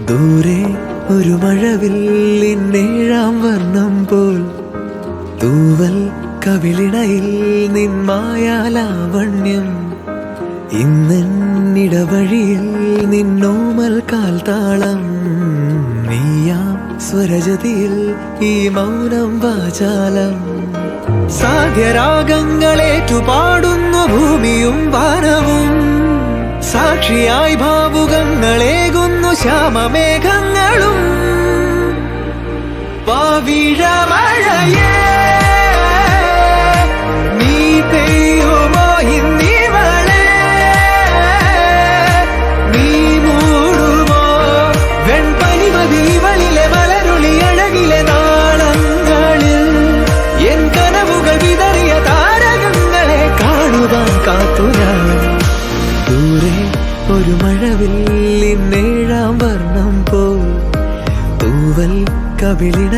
ദൂരെ ഒരു മഴവില്ലിന്നേഴാം വർണ്ണം പോൽ തൂവൽ കവിളിണയിൽ നിന്മായാലാവണ്യം ഇന്നിടവഴിയിൽ നിന്നോമൽ കാൽത്താളം നീയാം സ്വരജതിയിൽ ഈ മൗനം വാചാലം സാധ്യരാഗങ്ങളേറ്റുപാടുന്നു ഭൂമിയും വാനവും സാക്ഷിയായി ഭാവുകങ്ങളേകുന്നു ശ്യാമമേഘങ്ങളും പാവിഴമഴയേ നീ പെയ്യുമോ ഇന്നിവളെ നീ മൂടുമോ വെൺപനിമതിവളിലെ മലരുളി അഴകിലെ നാളങ്ങളിൽ എൻ കനവുകൾ വിതറിയ താരകങ്ങളെ കാണുവാൻ കാത്തു ഞാൻ ദൂരെ ഒരു മഴവില്ലിന്നേഴാം വർണ്ണം പോൽ തൂവൽ കവിളിണ